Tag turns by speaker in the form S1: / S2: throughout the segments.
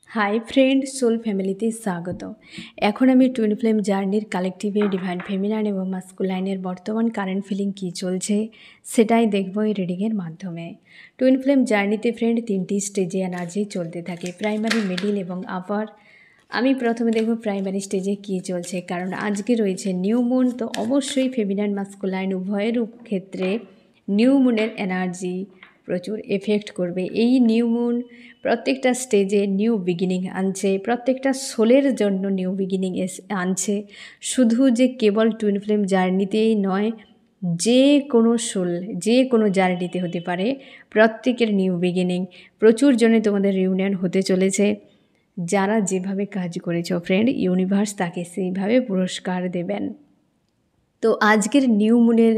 S1: Hi friend, soul ফ্যামিলিতে স্বাগত। এখন আমি টুইন ফ্লেম জার্নির কালেকটিভে ডিভাইন ফেমিনাইন এবং মাস্কুলাইনের বর্তমান কারেন্ট ফিলিং কী চলছে সেটাই দেখব এই রিডিংয়ের মাধ্যমে। টুইন ফ্লেম জার্নিতে ফ্রেন্ড 3টি স্টেজে এনার্জি চলতে থাকে, প্রাইমারি, মিডিল এবং আপার। আমি প্রথমে দেখব প্রাইমারি স্টেজে কী চলছে, কারণ আজকে রয়েছে নিউ মুন। তো অবশ্যই ফেমিনাইন মাস্কুলাইন উভয়ের ক্ষেত্রে নিউ মুনের এনার্জি প্রচুর এফেক্ট করবে। এই নিউ মুন প্রত্যেকটা স্টেজে নিউ বিগিনিং আনছে, প্রত্যেকটা সোলের জন্য নিউ বিগিনিং আনছে। শুধু যে কেবল টুইন ফ্লেম জার্নিতেই নয়, যে কোনো সোল যে কোনো জার্নিতে হতে পারে, প্রত্যেকের নিউ বিগিনিং। প্রচুর জনে তোমাদের রিউনিয়ন হতে চলেছে। যারা যেভাবে কাজ করেছ ফ্রেন্ড, ইউনিভার্স তাকে সেইভাবে পুরস্কার দেবেন। তো আজকের নিউ মুনের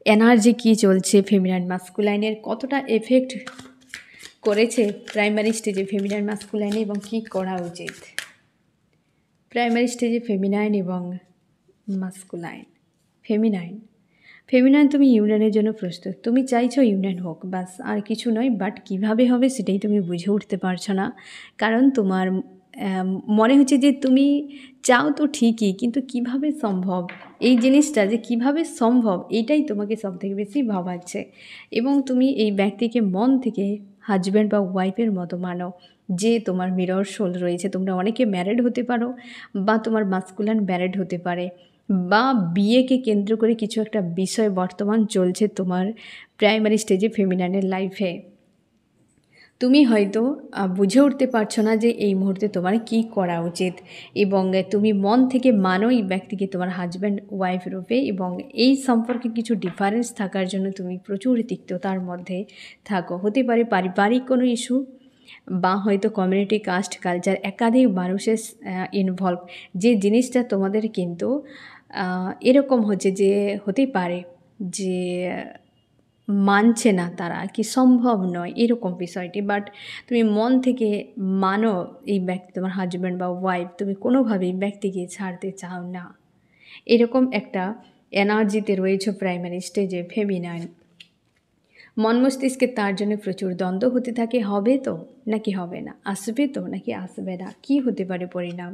S1: এনার্জি কী চলছে, ফেমিনাইন মাস্কুলাইনের কতটা এফেক্ট করেছে প্রাইমারি স্টেজে ফেমিনাইন মাস্কুলাইনে এবং কী করা উচিত। প্রাইমারি স্টেজে ফেমিনাইন এবং মাস্কুলাইন। ফেমিনাইন তুমি ইউনিয়নের জন্য প্রস্তুত, তুমি চাইছো ইউনিয়ন হোক, বাস আর কিছু নয়। বাট কিভাবে হবে সেটাই তুমি বুঝে উঠতে পারছো না, কারণ তোমার মনে হচ্ছে যে তুমি চাও তো ঠিকই, কিন্তু কিভাবে সম্ভব, এই জিনিসটা যে কিভাবে সম্ভব এটাই তোমাকে সবথেকে বেশি ভাবাচ্ছে। এবং তুমি এই ব্যক্তিকে মন থেকে হাজব্যান্ড বা ওয়াইফের মতো মানো, যে তোমার মিরর সোল রয়েছে। তোমরা অনেকে ম্যারিড হতে পারো, বা তোমার মাস্কুলান ম্যারিড হতে পারে, বা বিয়েকে কেন্দ্র করে কিছু একটা বিষয় বর্তমান চলছে তোমার প্রাইমারি স্টেজে ফেমিনাইনের লাইফে। তুমি হয়তো বুঝে উঠতে পারছো না যে এই মুহূর্তে তোমার কি করা উচিত, এবং তুমি মন থেকে মানো এই ব্যক্তিকে তোমার হাজব্যান্ড ওয়াইফ রূপে, এবং এই সম্পর্কে কিছু ডিফারেন্স থাকার জন্য তুমি প্রচুর তিক্ততার মধ্যে থাকো। হতে পারে পারিবারিক কোনো ইস্যু, বা হয়তো কমিউনিটি, কাস্ট, কালচার, একাধিক মানুষের ইনভলভ। যে জিনিসটা তোমাদের কিন্তু এরকম হচ্ছে যে হতে পারে যে মানছে না তারা, কি সম্ভব নয় এরকম বিষয়টি। বাট তুমি মন থেকে মানো এই ব্যক্তি তোমার হাজব্যান্ড বা ওয়াইফ, তুমি কোনোভাবেই ব্যক্তিকে ছাড়তে চাও না, এরকম একটা এনার্জিতে রয়েছে প্রাইমারি স্টেজে ফেমিনাইন। মন মস্তিষ্কে তার জন্য প্রচুর দ্বন্দ্ব হতে থাকে, হবে তো নাকি হবে না, আসবে তো নাকি আসবে না, কি হতে পারে পরিণাম,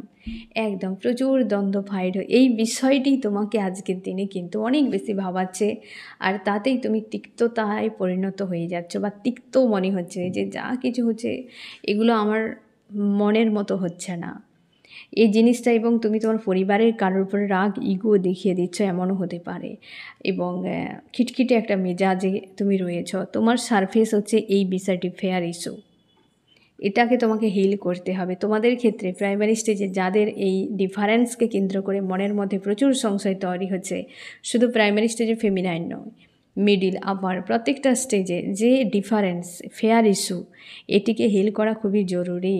S1: একদম প্রচুর দ্বন্দ্ব ফাইট। এই বিষয়টি তোমাকে আজকের দিনে কিন্তু অনেক বেশি ভাবাচ্ছে, আর তাতেই তুমি তিক্ততায় পরিণত হয়ে যাচ্ছ, বা তিক্ত মনে হচ্ছে যে যা কিছু হচ্ছে এগুলো আমার মনের মতো হচ্ছে না, এই জিনিসটা। এবং তুমি তোমার পরিবারের কারোর উপরে রাগ, ইগো দেখিয়ে দিচ্ছ, এমনও হতে পারে। এবং খিটখিটে একটা মেজাজে তুমি রয়েছ। তোমার সারফেস হচ্ছে এই বিষয়টি ফেয়ার ইস্যু, এটাকে তোমাকে হিল করতে হবে। তোমাদের ক্ষেত্রে প্রাইমারি স্টেজে যাদের এই ডিফারেন্সকে কেন্দ্র করে মনের মধ্যে প্রচুর সংশয় তৈরি হচ্ছে, শুধু প্রাইমারি স্টেজে ফেমিনাইন নয়, মিডিল, আপার, প্রত্যেকটা স্টেজে যে ডিফারেন্স, ফেয়ার ইস্যু, এটিকে হিল করা খুবই জরুরি।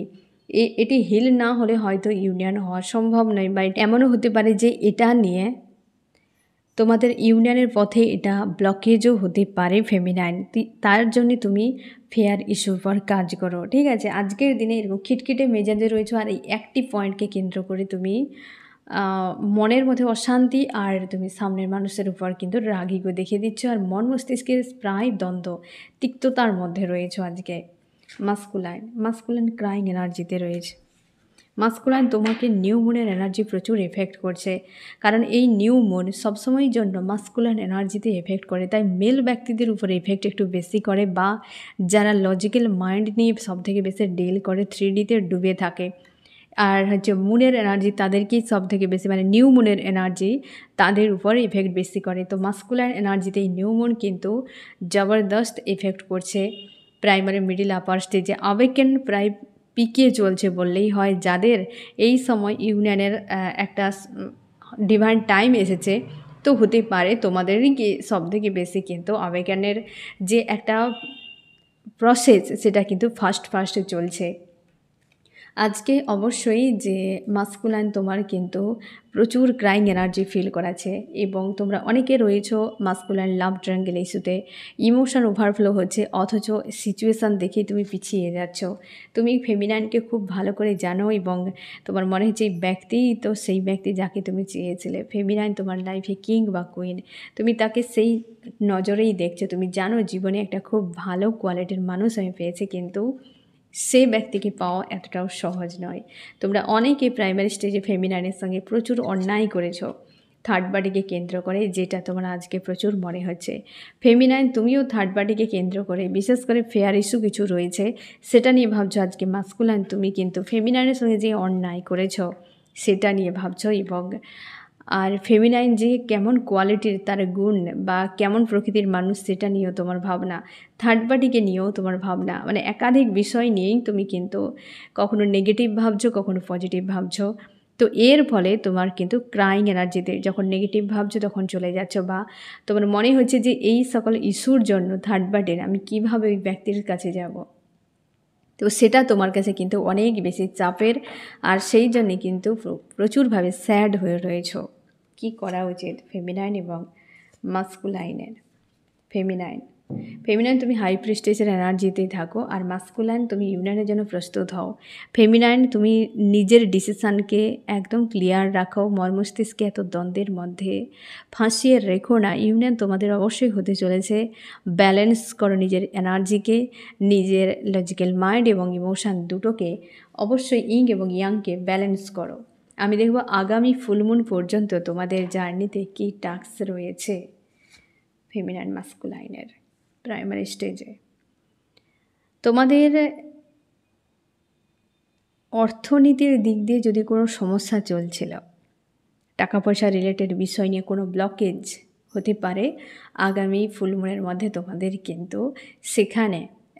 S1: এটি হিল না হলে হয়তো ইউনিয়ন হওয়া সম্ভব নয়, বা এমনও হতে পারে যে এটা নিয়ে তোমাদের ইউনিয়নের পথে এটা ব্লকেজও হতে পারে ফেমিনাইন। তার জন্য তুমি ফেয়ার ইস্যুর পর কাজ করো, ঠিক আছে। আজকের দিনে এরকম খিটখিটে মেজাজে রয়েছে, আর এই একটি পয়েন্টকে কেন্দ্র করে তুমি মনের মধ্যে অশান্তি, আর তুমি সামনের মানুষের উপর কিন্তু রাগিগো দেখিয়ে দিচ্ছ, আর মন মস্তিষ্কের প্রায় দ্বন্দ্ব, তিক্ততার মধ্যে রয়েছে আজকে। মাস্কুলাইন ক্রাইং এনার্জিতে রয়েছে। মাস্কুলাইন তোমাকে নিউ মুনের এনার্জি প্রচুর এফেক্ট করছে, কারণ এই নিউ মুন সবসময়ের জন্য মাস্কুলাইন এনার্জিতে এফেক্ট করে। তাই মেল ব্যক্তিদের উপরে এফেক্ট একটু বেশি করে, বা যারা লজিক্যাল মাইন্ড নিয়ে সবথেকে বেশি ডিল করে, 3Dতে ডুবে থাকে। আর হচ্ছে মুনের এনার্জি তাদেরকেই সবথেকে বেশি, মানে নিউ মুনের এনার্জি তাদের উপর এফেক্ট বেশি করে। তো মাস্কুলাইন এনার্জিতে এই নিউ মুন কিন্তু জবরদস্ত এফেক্ট করছে প্রাইমারি, মিডিল, আপার স্টেজে। আবেকেন প্রায় পিকে চলছে বললেই হয়। যাদের এই সময় ইউনিয়নের একটা ডিভাইন টাইম এসেছে, তো হতে পারে তোমাদেরই কি সবথেকে বেশি কিন্তু আবেকেনের যে একটা প্রসেস, সেটা কিন্তু ফার্স্টে চলছে আজকে। অবশ্যই যে মাস্কুলাইন তোমার কিন্তু প্রচুর ক্রাইং এনার্জি ফিল করাছে, এবং তোমরা অনেকে রয়েছো মাস্কুলাইন লাভ ট্রায়াঙ্গেল ইস্যুতে, ইমোশন ওভারফ্লো হচ্ছে, অথচ সিচুয়েশান দেখে তুমি পিছিয়ে যাচ্ছ। তুমি ফেমিনাইনকে খুব ভালো করে জানো, এবং তোমার মনে হচ্ছে এই ব্যক্তি তো সেই ব্যক্তি যাকে তুমি চেয়েছিলে। ফেমিনাইন তোমার লাইফে কিং বা কুইন, তুমি তাকে সেই নজরেই দেখছো। তুমি জানো জীবনে একটা খুব ভালো কোয়ালিটির মানুষ আমি পেয়েছি, কিন্তু সে ব্যক্তিকে পাওয়া এতটাও সহজ নয়। তোমরা অনেকে প্রাইমারি স্টেজে ফেমিনাইনের সঙ্গে প্রচুর অন্যায় করেছো থার্ড পার্টিকে কেন্দ্র করে, যেটা তোমার আজকে প্রচুর মনে হচ্ছে। ফেমিনাইন তুমিও থার্ড পার্টিকে কেন্দ্র করে বিশেষ করে ফেয়ার ইস্যু কিছু রয়েছে, সেটা নিয়ে ভাবছো। আজকে মাস্কুলাইন তুমি কিন্তু ফেমিনাইনের সঙ্গে যে অন্যায় করেছো সেটা নিয়ে ভাবছো, এবং আর ফেমিনাইন যে কেমন কোয়ালিটির, তার গুণ বা কেমন প্রকৃতির মানুষ সেটা নিয়েও তোমার ভাবনা, থার্ড পার্টিকে নিয়েও তোমার ভাবনা, মানে একাধিক বিষয় নিয়েই তুমি কিন্তু কখনো নেগেটিভ ভাবছো, কখনো পজিটিভ ভাবছো। তো এর ফলে তোমার কিন্তু ক্রাইং এনার্জিতে যখন নেগেটিভ ভাবছো তখন চলে যাচ্ছ, বা তোমার মনে হচ্ছে যে এই সকল ইস্যুর জন্য থার্ড পার্টির আমি কিভাবে ওই ব্যক্তির কাছে যাব, তো সেটা তোমার কাছে কিন্তু অনেক বেশি চাপের, আর সেই জন্যে কিন্তু প্রচুরভাবে স্যাড হয়ে রয়েছো। কি করা উচিত ফেমিনাইন এবং মাস্কুলাইনের? ফেমিনাইন তুমি হাই প্রেস্টেজের এনার্জিতেই থাকো, আর মাস্কুলাইন তুমি ইউনিয়নের জন্য প্রস্তুত হও। ফেমিনাইন তুমি নিজের ডিসিশানকে একদম ক্লিয়ার রাখো, মর্মস্তিষ্কে এত দ্বন্দ্বের মধ্যে ফাঁসিয়ে রেখো না। ইউনিয়ন তোমাদের অবশ্যই হতে চলেছে। ব্যালেন্স করো নিজের এনার্জিকে, নিজের লজিক্যাল মাইন্ড এবং ইমোশান দুটোকে অবশ্যই ইং এবং ইয়াংকে ব্যালেন্স করো। আমি দেখব আগামী ফুলমুন পর্যন্ত তোমাদের জার্নিতে কী টাস্ক রয়েছে ফেমিনাইন মাস্কুলাইনের প্রাইমারি স্টেজে। তোমাদের অর্থনীতির দিক দিয়ে যদি কোনো সমস্যা চলছিল, টাকা পয়সা রিলেটেড বিষয় নিয়ে কোনো ব্লকেজ হতে পারে, আগামী ফুলমুনের মধ্যে তোমাদের কিন্তু সেখানে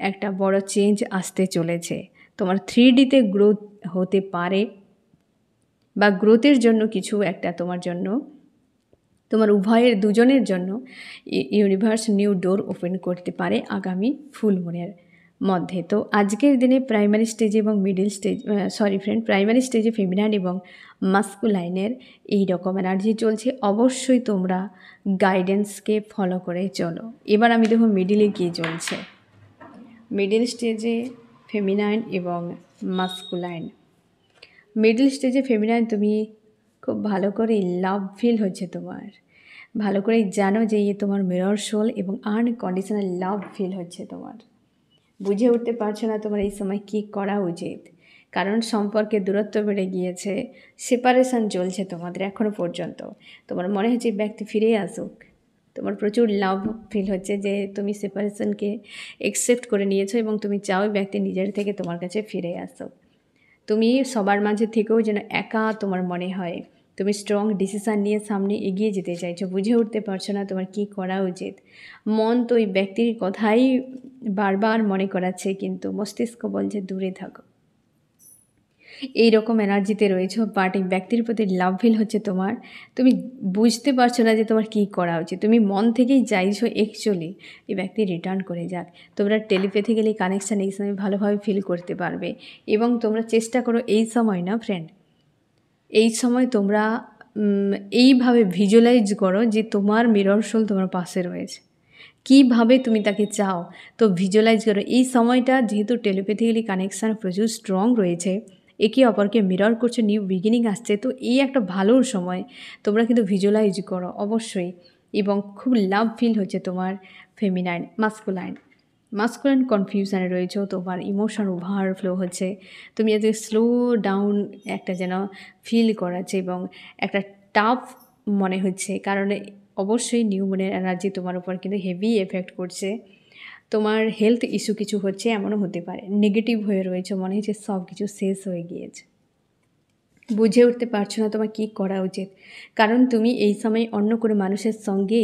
S1: একটা বড় চেঞ্জ আসতে চলেছে। তোমার 3Dতে গ্রোথ হতে পারে, বা গ্রোথের জন্য কিছু একটা তোমার জন্য, তোমার উভয়ের দুজনের জন্য ইউনিভার্স নিউ ডোর ওপেন করতে পারে আগামী ফুলমুনের মধ্যে। তো আজকের দিনে প্রাইমারি স্টেজে এবং মিডিল স্টেজ প্রাইমারি স্টেজে ফেমিনাইন এবং মাস্কুলাইনের এই রকম এনার্জি চলছে। অবশ্যই তোমরা গাইডেন্সকে ফলো করে চলো। এবার আমি দেখো মিডিলে কী চলছে। মিডিল স্টেজে ফেমিনাইন এবং মাস্কুলাইন। মিডিল স্টেজে ফেমিনাইন তুমি খুব ভালো করে লাভ ফিল হচ্ছে তোমার, ভালো করে জানো যে তোমার মিরর সোল এবং আনকন্ডিশনাল লাভ ফিল হচ্ছে তোমার। বুঝে উঠতে পারছো না তোমার এই সময় কী করা উচিত, কারণ সম্পর্কে দূরত্ব বেড়ে গিয়েছে, সেপারেশন চলছে তোমাদের এখনও পর্যন্ত। তোমার মনে হচ্ছে ব্যক্তি ফিরে আসুক, তোমার প্রচুর লাভ ফিল হচ্ছে যে তুমি সেপারেশনকে অ্যাকসেপ্ট করে নিয়েছো এবং তুমি চাও ব্যক্তি নিজের থেকে তোমার কাছে ফিরে আসুক। তুমি সবার মাঝে থেকেও যেন একা তোমার মনে হয়, তুমি স্ট্রং ডিসিশান নিয়ে সামনে এগিয়ে যেতে চাইছো, বুঝে উঠতে পারছো না তোমার কী করা উচিত। মন তো ওই ব্যক্তির কথাই বারবার মনে করাচ্ছে, কিন্তু মস্তিষ্ক বলছে দূরে থাকো। এই রকম এনার্জিতে রয়েছে, বাট এই ব্যক্তির প্রতি লাভ ফিল হচ্ছে তোমার। তুমি বুঝতে পারছো না যে তোমার কী করা উচিত। তুমি মন থেকেই চাইছো অ্যাকচুয়ালি এই ব্যক্তি রিটার্ন করে যাক। তোমরা টেলিপ্যাথিক্যালি কানেকশান এই সময় ভালোভাবে ফিল করতে পারবে, এবং তোমরা চেষ্টা করো এই সময় না ফ্রেন্ড, এই সময় তোমরা এইভাবে ভিজুয়ালাইজ করো যে তোমার মিরর সোল তোমার পাশে রয়েছে, কীভাবে তুমি তাকে চাও। তো ভিজুয়ালাইজ করো এই সময়টা, যেহেতু টেলিপ্যাথিক্যালি কানেকশান প্রচুর স্ট্রং রয়েছে, একে অপরকে মিরর করছে, নিউ বিগিনিং আসছে, তো এই একটা ভালো সময়। তোমরা কিন্তু ভিজুয়ালাইজ করো অবশ্যই, এবং খুব লাভ ফিল হচ্ছে তোমার ফেমিনাইন। মাস্কুলাইন কনফিউশনে রয়েছে, তোমার ইমোশন ওভারফ্লো হচ্ছে, তুমি এতে স্লো ডাউন একটা যেন ফিল করাচ্ছে এবং একটা টাফ মনে হচ্ছে, কারণ অবশ্যই নিউ মুনের এনার্জি তোমার উপর কিন্তু হেভি এফেক্ট করছে। তোমার হেলথ ইস্যু কিছু হচ্ছে, এমনও হতে পারে নেগেটিভ হয়ে রয়েছে, মনে হচ্ছে সব কিছু শেষ হয়ে গিয়েছে। বুঝে উঠতে পারছো না তোমার কী করা উচিত, কারণ তুমি এই সময় অন্য কোনো মানুষের সঙ্গে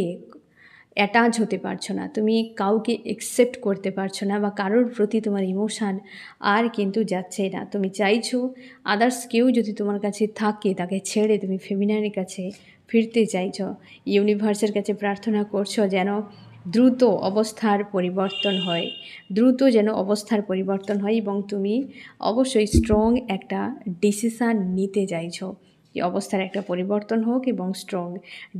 S1: অ্যাটাচ হতে পারছো না, তুমি কাউকে অ্যাকসেপ্ট করতে পারছো না, বা কারোর প্রতি তোমার ইমোশান আর কিন্তু যাচ্ছে না। তুমি চাইছো আদার্স কেউ যদি তোমার কাছে থাকে তাকে ছেড়ে তুমি ফেমিনাইনের কাছে ফিরতে চাইছো। ইউনিভার্সের কাছে প্রার্থনা করছো যেন দ্রুত অবস্থার পরিবর্তন হয়, এবং তুমি অবশ্যই স্ট্রং একটা ডিসিশান নিতে চাইছো যে অবস্থার একটা পরিবর্তন হোক, এবং স্ট্রং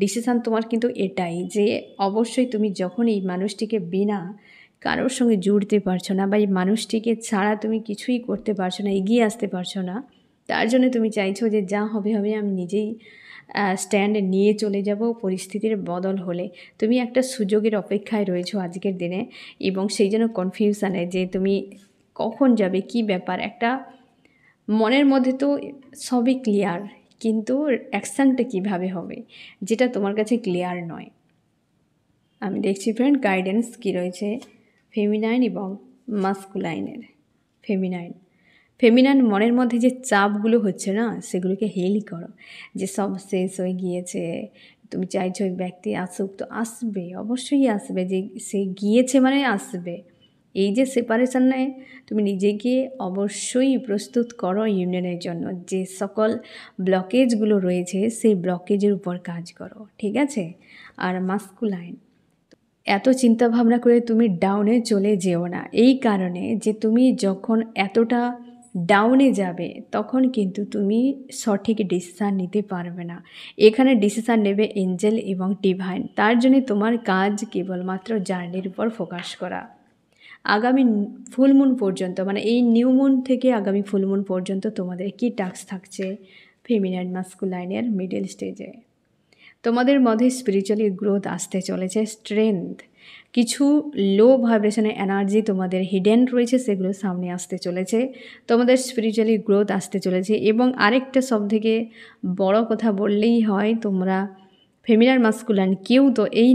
S1: ডিসিশান তোমার কিন্তু এটাই যে অবশ্যই তুমি যখন এই মানুষটিকে বিনা কারোর সঙ্গে জুড়তে পারছো না, বা এই মানুষটিকে ছাড়া তুমি কিছুই করতে পারছো না, এগিয়ে আসতে পারছো না, তার জন্য তুমি চাইছো যে যা হবে হবে, আমি নিজেই স্ট্যান্ড নিয়ে চলে যাব পরিস্থিতির বদল হলে। তুমি একটা সুযোগের অপেক্ষায় রয়েছো আজকের দিনে, এবং সেই জন্য কনফিউশানে যে তুমি কখন যাবে, কি ব্যাপার, একটা মনের মধ্যে তো সবই ক্লিয়ার, কিন্তু অ্যাকশানটা কিভাবে হবে যেটা তোমার কাছে ক্লিয়ার নয়। আমি দেখছি ফ্রেন্ড গাইডেন্স কী রয়েছে ফেমিনাইন এবং মাস্কুলাইনের। ফেমিনাইন মনের মধ্যে যে চাপগুলো হচ্ছে না, সেগুলোকে হেল করো, যে সব শেষ হয়ে গিয়েছে, তুমি চাইছো ওই ব্যক্তি আসুক, তো আসবে, অবশ্যই আসবে, যে সে গিয়েছে মানে আসবে। এই যে সেপারেশন নেয়, তুমি নিজেকে অবশ্যই প্রস্তুত করো ইউনিয়নের জন্য। যে সকল ব্লকেজগুলো রয়েছে সেই ব্লকেজের উপর কাজ করো, ঠিক আছে। আর মাস্কুলাইন, এত চিন্তা ভাবনা করে তুমি ডাউনে চলে যেও না, এই কারণে যে তুমি যখন এতটা ডাউনে যাবে তখন কিন্তু তুমি সঠিক ডিসিশান নিতে পারবে না। এখানে ডিসিশান নেবে এঞ্জেল এবং ডিভাইন। তার জন্য তোমার কাজ কেবলমাত্র জার্নির উপর ফোকাস করা। আগামী ফুল মুন পর্যন্ত, মানে এই নিউ মুন থেকে আগামী ফুল মুন পর্যন্ত তোমাদের কি টাস্ক থাকছে ফেমিনাইন মাস্কুলাইনের মিডল স্টেজে। তোমাদের মধ্যে স্পিরিচুয়ালি গ্রোথ আসতে চলেছে, স্ট্রেংথ, কিছু লো ভাইব্রেশনের এনার্জি তোমাদের হিডেন রয়েছে, সেগুলো সামনে আসতে চলেছে। তোমাদের স্পিরিচুয়ালি গ্রোথ আসতে চলেছে। এবং আরেকটা সবথেকে বড় কথা বললেই হয়, তোমরা ফেমিনার মাস্কুলাইন কেউ তো এই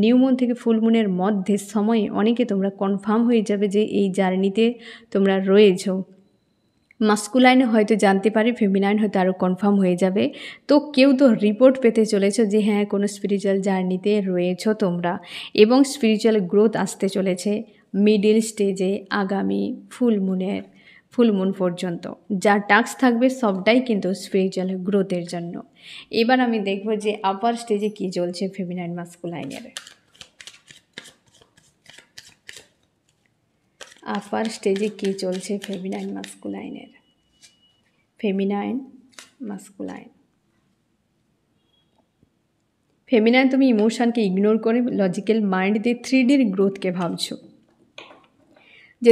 S1: নিউ মুন থেকে ফুল মুনের মধ্যে সময়ে অনেকে তোমরা কনফার্ম হয়ে যাবে যে এই জার্নিতে তোমরা রয়েছো। মাস্কুলাইন হয়তো জানতে পারে, ফেমিনাইন হয়তো আরও কনফার্ম হয়ে যাবে। তো কেউ তো রিপোর্ট পেতে চলেছ যে হ্যাঁ কোনো স্পিরিচুয়াল জার্নিতে রয়েছো তোমরা, এবং স্পিরিচুয়াল গ্রোথ আসতে চলেছে মিডিল স্টেজে আগামী ফুল মুন পর্যন্ত। যা টাস্ক থাকবে সবটাই কিন্তু স্পিরিচুয়াল গ্রোথের জন্য। এবার আমি দেখব যে আপার স্টেজে কী চলছে ফেমিনাইন মাস্কুলাইনের। আপার স্টেজে কী চলছে ফেমিনাইন মাস্কুলাইনের। ফেমিনাইন তুমি ইমোশনকে ইগনোর করে লজিক্যাল মাইন্ড দিয়ে 3Dর গ্রোথকে ভাবছো, যে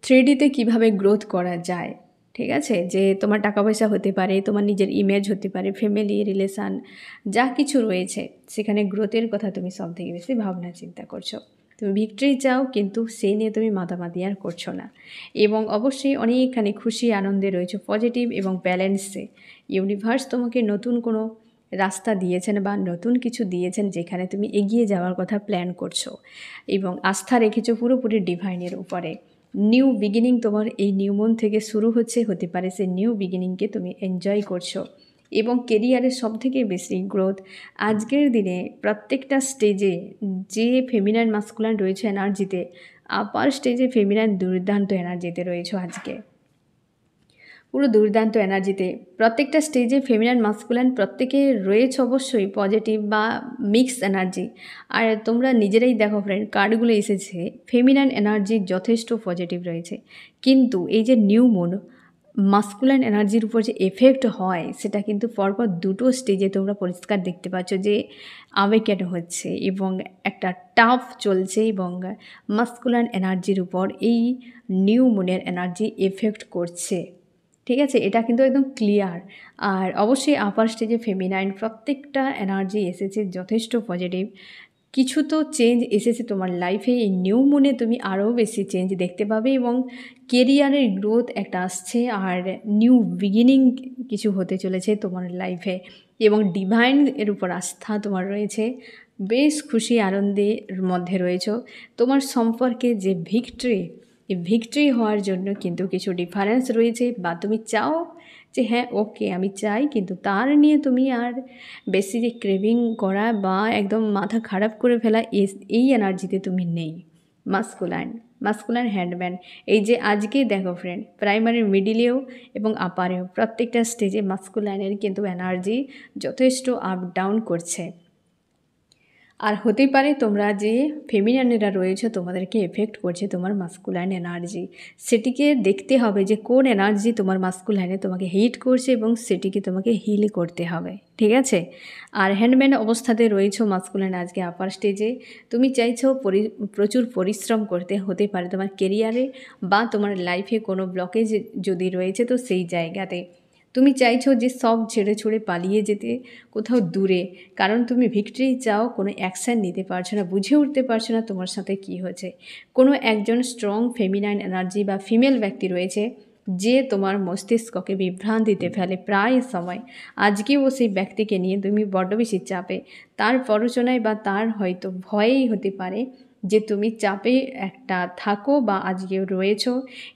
S1: 3Dতে কীভাবে গ্রোথ করা যায়, ঠিক আছে। যে তোমার টাকা পয়সা হতে পারে, তোমার নিজের ইমেজ হতে পারে, ফ্যামিলি রিলেশান যা কিছু রয়েছে সেখানে গ্রোথের কথা তুমি সব থেকে বেশি ভাবনা চিন্তা করছো। তুমি ভিক্টরি চাও, কিন্তু সেই নিয়ে তুমি মাতামাতি আর করছো না। এবং অবশ্যই অনেকখানি খুশি আনন্দে রয়েছে, পজিটিভ এবং ব্যালেন্সে। ইউনিভার্স তোমাকে নতুন কোনো রাস্তা দিয়েছেন বা নতুন কিছু দিয়েছেন যেখানে তুমি এগিয়ে যাওয়ার কথা প্ল্যান করছো, এবং আস্থা রেখেছো পুরোপুরি ডিভাইনের উপরে। নিউ বিগিনিং তোমার এই নিউ মুন থেকে শুরু হতে পারে, সেই নিউ বিগিনিংকে তুমি এনজয় করছো। এবং কেরিয়ারের সবথেকে বেশি গ্রোথ আজকের দিনে প্রত্যেকটা স্টেজে যে ফেমিনাইন মাস্কুলাইন রয়েছে এনার্জিতে, আপার স্টেজে ফেমিনাইন দুর্দান্ত এনার্জিতে রয়েছে আজকে, পুরো দুর্দান্ত এনার্জিতে। প্রত্যেকটা স্টেজে ফেমিনাইন মাস্কুলাইন প্রত্যেকে রয়েছে অবশ্যই পজিটিভ বা মিক্স এনার্জি। আর তোমরা নিজেরাই দেখো ফ্রেন্ড, কার্ডগুলো এসেছে ফেমিনাইন এনার্জি যথেষ্ট পজিটিভ রয়েছে, কিন্তু এই যে নিউ মুন মাস্কুলাইন এনার্জির উপর যে এফেক্ট হয় সেটা কিন্তু পরপর দুটো স্টেজে তোমরা পরিষ্কার দেখতে পাচ্ছ যে আবেকেট হচ্ছে এবং একটা টাফ চলছে, এবং মাস্কুলাইন এনার্জির উপর এই নিউ মুনের এনার্জি এফেক্ট করছে, ঠিক আছে। এটা কিন্তু একদম ক্লিয়ার। আর অবশ্যই আপার স্টেজে ফেমিনাইন প্রত্যেকটা এনার্জি এসেছে যথেষ্ট পজিটিভ। কিছু তো চেঞ্জ এসেছে তোমার লাইফে, এই নিউ মুনে তুমি আরও বেশি চেঞ্জ দেখতে পাবে, এবং কেরিয়ারের গ্রোথ একটা আসছে, আর নিউ বিগিনিং কিছু হতে চলেছে তোমার লাইফে, এবং ডিভাইন এর উপর আস্থা তোমার রয়েছে। বেশ খুশি আনন্দের মধ্যে রয়েছ। তোমার সম্পর্কে যে ভিক্টরি, এই ভিক্টরি হওয়ার জন্য কিন্তু কিছু ডিফারেন্স রয়েছে, বা তুমি চাও যে হ্যাঁ ওকে আমি চাই, কিন্তু তার নিয়ে তুমি আর বেশি যে ক্রেভিং করা বা একদম মাথা খারাপ করে ফেলা এই এনার্জিতে তুমি নেই। মাস্কুলাইন হ্যান্ডম্যান, এই যে আজকে দেখো ফ্রেন্ড, প্রাইমারি মিডিলেও এবং আপারেও প্রত্যেকটা স্টেজে মাস্কুলাইনের কিন্তু এনার্জি যথেষ্ট আপ ডাউন করছে। আর হতেই পারে তোমরা যে ফেমিনাইনেরা রয়েছে তোমাদেরকে এফেক্ট করছে তোমার মাস্কুলাইন এনার্জি, সেটিকে দেখতে হবে যে কোন এনার্জি তোমার মাস্কুলাইনে তোমাকে হিট করছে, এবং সেটিকে তোমাকে হিল করতে হবে, ঠিক আছে। আর হ্যান্ডম্যান অবস্থাতে রয়েছে মাস্কুলাইন আজকে আপার স্টেজে। তুমি চাইছো প্রচুর পরিশ্রম করতে, হতে পারে তোমার কেরিয়ারে বা তোমার লাইফে কোনো ব্লকেজ যদি রয়েছে তো সেই জায়গাতে তুমি চাইছো যে সব ছেড়ে ছুড়ে পালিয়ে যেতে কোথাও দূরে, কারণ তুমি ভিক্টরি চাও, কোনো অ্যাকশান নিতে পারছো না, বুঝে উঠতে পারছো না তোমার সাথে কি হয়েছে। কোনো একজন স্ট্রং ফেমিনাইন এনার্জি বা ফিমেল ব্যক্তি রয়েছে যে তোমার মস্তিষ্ককে বিভ্রান্তিতে ফেলে প্রায় সময়। আজকেও সেই ব্যক্তিকে নিয়ে তুমি বড্ড বেশি চাপে, তার প্ররোচনায় বা তার হয়তো ভয়েই হতে পারে যে তুমি চাপে একটা থাকো বা আজকেও রয়েছো।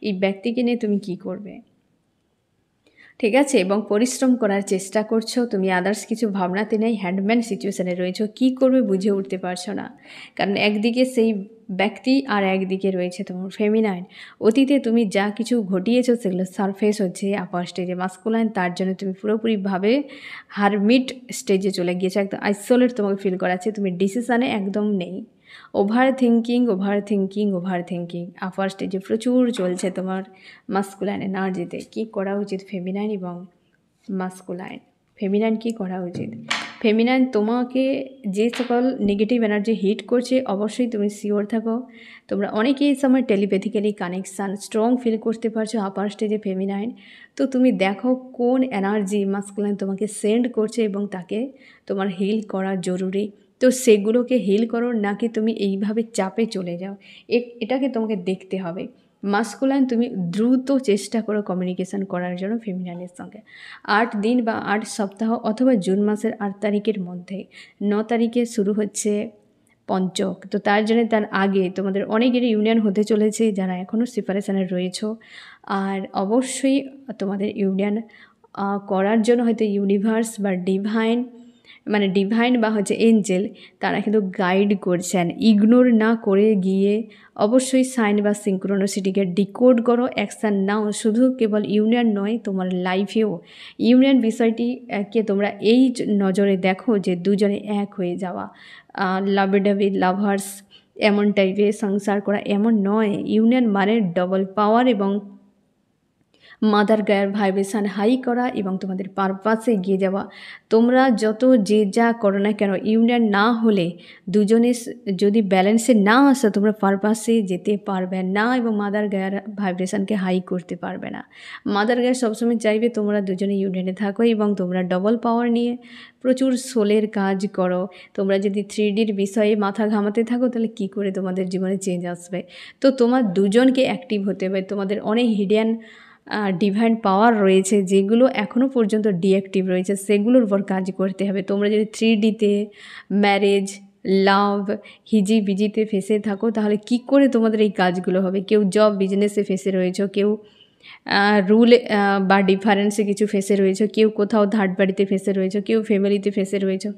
S1: এই ব্যক্তিকে নিয়ে তুমি কি করবে, ঠিক আছে, এবং পরিশ্রম করার চেষ্টা করছো, তুমি আদার্স কিছু ভাবনাতে নেই, হ্যান্ডম্যান সিচুয়েশানে রয়েছো, কি করবে বুঝে উঠতে পারছো না। কারণ একদিকে সেই ব্যক্তি আর একদিকে রয়েছে তোমার ফেমিনাইন। অতীতে তুমি যা কিছু ঘটিয়েছো সেগুলো সারফেস হচ্ছে আপার স্টেজে মাস্কুলাইন, তার জন্য তুমি পুরোপুরিভাবে হারমিট স্টেজে চলে গিয়েছো, একদম আইসোলেট তোমাকে ফিল করাচ্ছে, তুমি ডিসিশানে একদম নেই। ওভার থিঙ্কিং আপার স্টেজে প্রচুর চলছে তোমার মাস্কুলাইন এনার্জিতে। কী করা উচিত ফেমিনাইন এবং মাস্কুলাইন? ফেমিনাইন কী করা উচিত? ফেমিনাইন তোমাকে যে সকল নেগেটিভ এনার্জি হিট করছে অবশ্যই তুমি শিওর থাকো, তোমরা অনেকেই সময় টেলিপ্যাথিক্যালি কানেকশান স্ট্রং ফিল করতে পারছো আপার স্টেজে ফেমিনাইন। তো তুমি দেখো কোন এনার্জি মাস্কুলাইন তোমাকে সেন্ড করছে এবং তাকে তোমার হিল করা জরুরি। তো সেগুলোকে হিল করো, নাকি তুমি এইভাবে চাপে চলে যাও, এটাকে তোমাকে দেখতে হবে। মাস্কুলাইন তুমি দ্রুত চেষ্টা করো কমিউনিকেশান করার জন্য ফেমিনাইনের সঙ্গে। 8 দিন বা 8 সপ্তাহ অথবা জুন মাসের 8 তারিখের মধ্যে, 9 তারিখে শুরু হচ্ছে পঞ্চক। তো তার জন্য তার আগে তোমাদের অনেকেরই ইউনিয়ন হতে চলেছে যারা এখনও সেপারেশানে রয়েছো। আর অবশ্যই তোমাদের ইউনিয়ন করার জন্য হয়তো ইউনিভার্স বা ডিভাইন বা হচ্ছে এঞ্জেল তারা কিন্তু গাইড করছেন। ইগনোর না করে গিয়ে অবশ্যই সাইন বা সিঙ্ক্রোনোসিটিকে ডিকোড করো, অ্যাকশান নাও। শুধু কেবল ইউনিয়ন নয়, তোমার লাইফেও ইউনিয়ন বিষয়টিকে তোমরা এই নজরে দেখো যে দুজনে এক হয়ে যাওয়া, লাভডাবি লাভার্স এমন টাইপের সংসার করা এমন নয়। ইউনিয়ন মানে ডবল পাওয়ার এবং মাদার গায়ের ভাইব্রেশান হাই করা এবং তোমাদের পারপাসে এগিয়ে যাওয়া। তোমরা যত যে যা করো না কেন, ইউনিয়ন না হলে দুজনে যদি ব্যালেন্সে না আসে তোমরা পারপাসে যেতে পারবে না এবং মাদার গায়ের ভাইব্রেশানকে হাই করতে পারবে না। মাদার গায়ে সবসময় চাইবে তোমরা দুজনে ইউনিয়নে থাকো এবং তোমরা ডবল পাওয়ার নিয়ে প্রচুর সোলের কাজ করো। তোমরা যদি 3Dর বিষয়ে মাথা ঘামাতে থাকো তাহলে কি করে তোমাদের জীবনে চেঞ্জ আসবে? তো তোমার দুজনকে অ্যাক্টিভ হতে হবে। তোমাদের অনেক হিডেন ডিভাইন পাওয়ার রয়েছে যেগুলো এখনও পর্যন্ত ডিঅ্যাক্টিভ রয়েছে, সেগুলোর উপর কাজ করতে হবে। তোমরা যদি 3Dতে ম্যারেজ, লাভ, হিজিবিজিতে ফেসে থাকো তাহলে কি করে তোমাদের এই কাজগুলো হবে? কেউ জব বিজনেসে ফেসে রয়েছো, কেউ রুল বা ডিফারেন্সে কিছু ফেসে রয়েছো, কেউ কোথাও থার্ড বাড়িতে ফেসে রয়েছো, কেউ ফ্যামিলিতে ফেসে রয়েছো।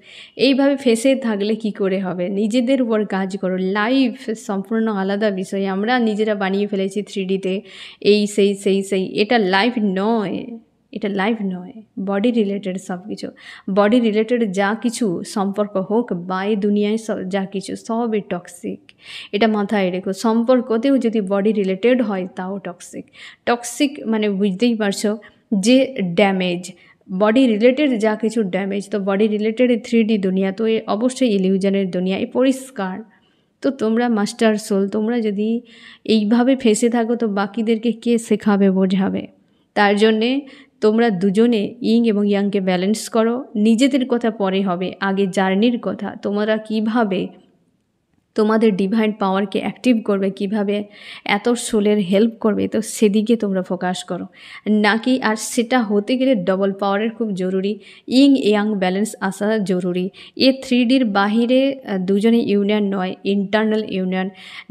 S1: এইভাবে ফেসে থাকলে কি করে হবে? নিজেদের উপর কাজ করো। লাইফ সম্পূর্ণ আলাদা বিষয়, আমরা নিজেরা বানিয়ে ফেলেছি 3Dতে এই সেই। এটা লাইফ নয়, এটা লাইফ নয়। বডি রিলেটেড সব কিছু, বডি রিলেটেড যা কিছু সম্পর্ক হোক বা এই দুনিয়ায় যা কিছু সবই টক্সিক। এটা মাথায় রেখো। সম্পর্কতেও যদি বডি রিলেটেড হয় তাও টক্সিক মানে বুঝতেই পারছো যে ড্যামেজ, বডি রিলেটেড যা কিছু ড্যামেজ। তো বডি রিলেটেড 3D দুনিয়া, তো অবশ্যই ইলিউশনের দুনিয়া, এই পরিষ্কার। তো তোমরা মাস্টার সোল, তোমরা যদি এইভাবে ফেসে থাকো তো বাকিদেরকে কে শেখাবে, বোঝাবে? তার জন্যে তোমরা দুজনে ইং এবং ইয়াংকে ব্যালেন্স করো। নিজেদের কথা পরে হবে, আগে জার্নির কথা। তোমরা কিভাবে তোমাদের ডিভাইন পাওয়ারকে অ্যাক্টিভ করবে, কিভাবে এত সোলের হেল্প করবে, তো সেদিকে তোমরা ফোকাস করো। নাকি আর সেটা হতে গেলে ডবল পাওয়ারের খুব জরুরি, ইং ইয়াং ব্যালেন্স আসা জরুরি। 3Dর বাহিরে দুজনে ইউনিয়ন নয়, ইন্টারনাল ইউনিয়ন,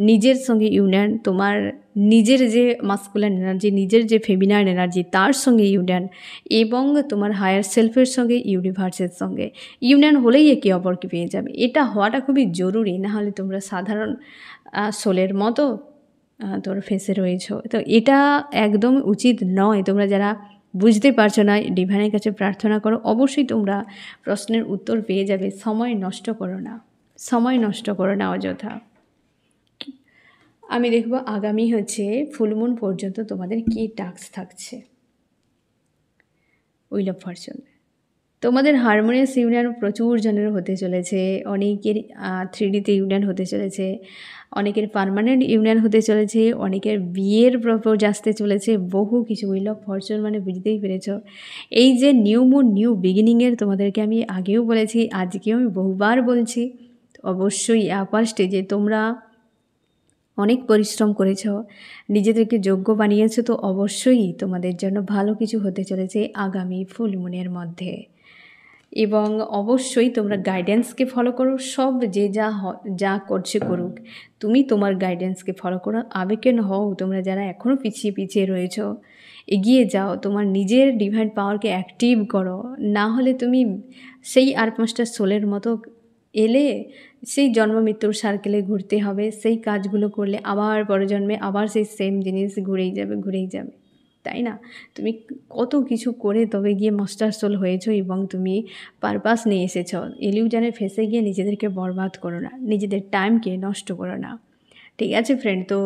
S1: নিজের সঙ্গে ইউনিয়ন, তোমার নিজের যে মাস্কুলাইন এনার্জি, নিজের যে ফেমিনাইন এনার্জি তার সঙ্গে ইউনিয়ন, এবং তোমার হায়ার সেলফের সঙ্গে, ইউনিভার্সের সঙ্গে ইউনিয়ন হলেই একে অপরকে পেয়ে যাবে। এটা হওয়াটা খুবই জরুরি, নাহলে তোমরা সাধারণ সোলের মতো তোমরা ফেসে রয়েছো। তো এটা একদম উচিত নয়। তোমরা যারা বুঝতে পারছো না, ডিভাইনের কাছে প্রার্থনা করো, অবশ্যই তোমরা প্রশ্নের উত্তর পেয়ে যাবে। সময় নষ্ট করো না অযথা। আমি দেখব আগামী ফুলমুন পর্যন্ত তোমাদের কী টাস্ক থাকছে। Will of Fortune. তোমাদের হারমোনিয়াস ইউনিয়ন প্রচুর জনের হতে চলেছে, অনেকের 3Dতে ইউনিয়ন হতে চলেছে, অনেকের পার্মানেন্ট ইউনিয়ন হতে চলেছে, অনেকের বিয়ের প্রপোজ আসতে চলেছে, বহু কিছু। উইল অফ ফরচুন মানে বুঝতেই পেরেছ। এই যে নিউ মুন নিউ বিগিনিংয়ের তোমাদেরকে আমি আগেও বলেছি, আজকেও আমি বহুবার বলছি, অবশ্যই আপার স্টেজে তোমরা অনেক পরিশ্রম করেছ, নিজেদেরকে যোগ্য বানিয়েছো, তো অবশ্যই তোমাদের জন্য ভালো কিছু হতে চলেছে আগামী ফুল মুনের মধ্যে। এবং অবশ্যই তোমরা গাইডেন্সকে ফলো করো, সব যে যা করছে করুক, তুমি তোমার গাইডেন্সকে ফলো করো, আবেগেন হও। তোমরা যারা এখনও পিছিয়ে পিছিয়ে রয়েছো, এগিয়ে যাও, তোমার নিজের ডিভাইন পাওয়ারকে অ্যাক্টিভ করো। না হলে তুমি সেই আর 5টা সোলের মতো এলে সেই জন্ম মৃত্যুর সার্কেলে ঘুরতে হবে, সেই কাজগুলো করলে আবার পরজন্মে আবার সেই সেম জিনিস ঘুরেই যাবে, তাই না? তুমি কত কিছু করে তবে গিয়ে মাস্টার সোল হয়েছো এবং তুমি পারপাস নিয়ে এসেছ। ইলিউশনে ফেসে গিয়ে নিজেদেরকে বরবাদ করো না, নিজেদের টাইমকে নষ্ট করো না। ঠিক আছে ফ্রেন্ড, তো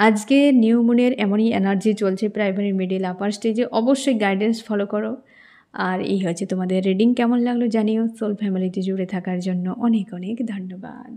S1: আজকে নিউ মুনের এমনই এনার্জি চলছে প্রাইমারি, মিডিল, আপার স্টেজে। অবশ্যই গাইডেন্স ফলো করো। আর এই হচ্ছে তোমাদের রিডিং। কেমন লাগলো জানিও। সোল ফ্যামিলিতে জুড়ে থাকার জন্য অনেক অনেক ধন্যবাদ।